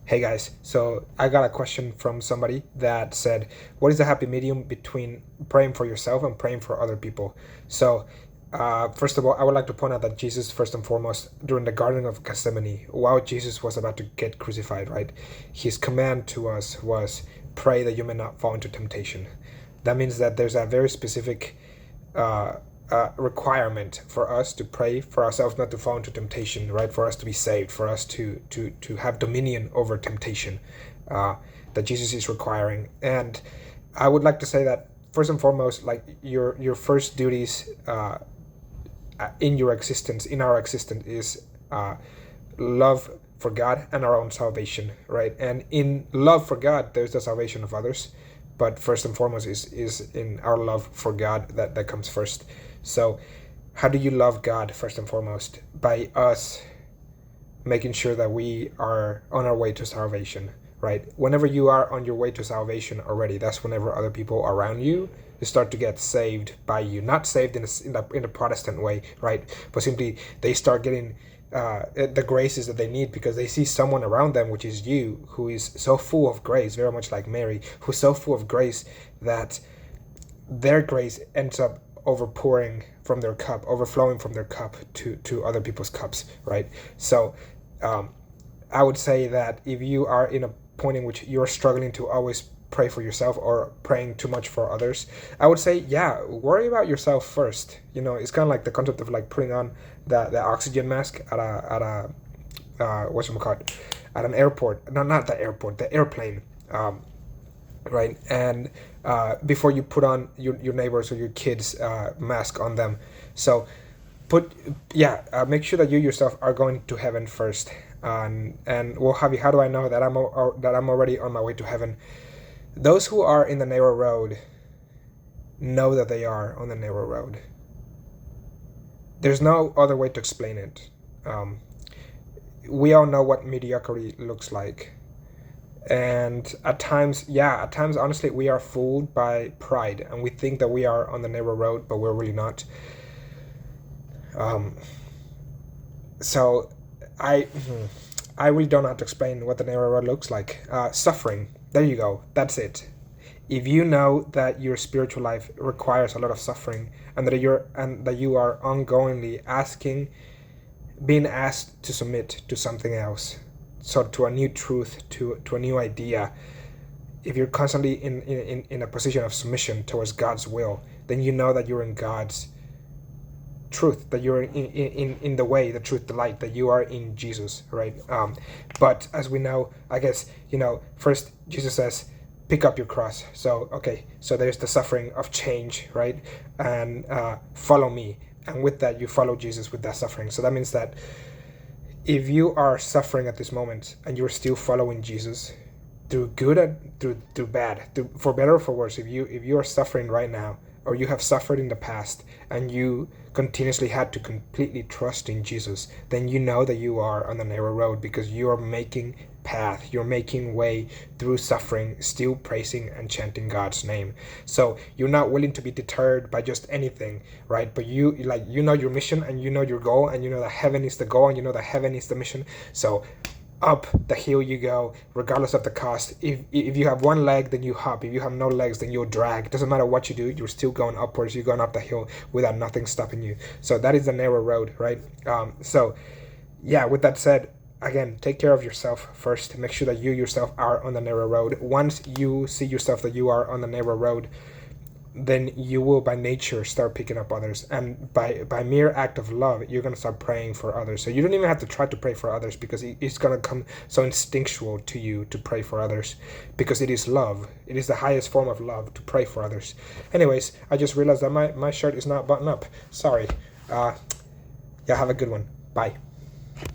Hey guys, so I got a question from somebody that said, what is the happy medium between praying for yourself and praying for other people? So, first of all, I would like to point out that Jesus, first and foremost, during the Garden of Gethsemane, while Jesus was about to get crucified, right, his command to us was, pray that you may not fall into temptation. That means that there's a very specific uh, requirement for us to pray for ourselves not to fall into temptation, right? For us to be saved, for us to have dominion over temptation, that Jesus is requiring. And I would like to say that first and foremost, like your first duties in your existence, in our existence, is love for God and our own salvation, right? And in love for God, there's the salvation of others, but first and foremost is in our love for God that comes first. So how do you love God first and foremost? By us making sure that we are on our way to salvation, right? Whenever you are on your way to salvation already, that's whenever other people around you start to get saved by you. Not saved in the Protestant way, right? But simply they start getting the graces that they need because they see someone around them, which is you, who is so full of grace, very much like Mary, who's so full of grace that their grace ends up overpouring from their cup, overflowing from their cup to other people's cups, right? So I would say that if you are in a point in which you're struggling to always pray for yourself or praying too much for others, I would say, yeah, worry about yourself first. It's kind of like the concept of like putting on the oxygen mask at a whatchamacallit, at an airport. No, not the airport, the airplane. Right? And before you put on your neighbors or your kids' mask on them. So make sure that you yourself are going to heaven first. And well, Javi, how do I know that I'm already on my way to heaven? Those who are in the narrow road know that they are on the narrow road. There's no other way to explain it. We all know what mediocrity looks like. And at times, honestly, we are fooled by pride and we think that we are on the narrow road, but we're really not. So I really don't know how to explain what the narrow road looks like. Suffering. There you go. That's it. If you know that your spiritual life requires a lot of suffering and that you are ongoingly being asked to submit to something else, so to a new truth, to a new idea, if you're constantly in a position of submission towards God's will, then you know that you're in God's truth, that you're in the way, the truth, the light, that you are in Jesus, right? But as we know, I guess, first Jesus says, pick up your cross. So there's the suffering of change, right? And follow me. And with that, you follow Jesus with that suffering. So that means that if you are suffering at this moment and you're still following Jesus through good and through bad, for better or for worse, if you are suffering right now, or you have suffered in the past and you continuously had to completely trust in Jesus, then you know that you are on the narrow road because you are making path, you're making way through suffering, still praising and chanting God's name. So you're not willing to be deterred by just anything, right? But you know your mission and you know your goal and you know that heaven is the goal and you know that heaven is the mission. So up the hill you go, regardless of the cost. If you have one leg, then you hop. If you have no legs, then you'll drag. It doesn't matter what you do, you're still going upwards. You're going up the hill without nothing stopping you. So that is the narrow road, right? With that said, again, take care of yourself first. Make sure that you yourself are on the narrow road. Once you see yourself that you are on the narrow road, then you will by nature start picking up others, and by mere act of love you're going to start praying for others. So you don't even have to try to pray for others because it's going to come so instinctual to you to pray for others, because it is love. It is the highest form of love to pray for others. Anyways, I just realized that my shirt is not buttoned up. Sorry. Have a good one. Bye.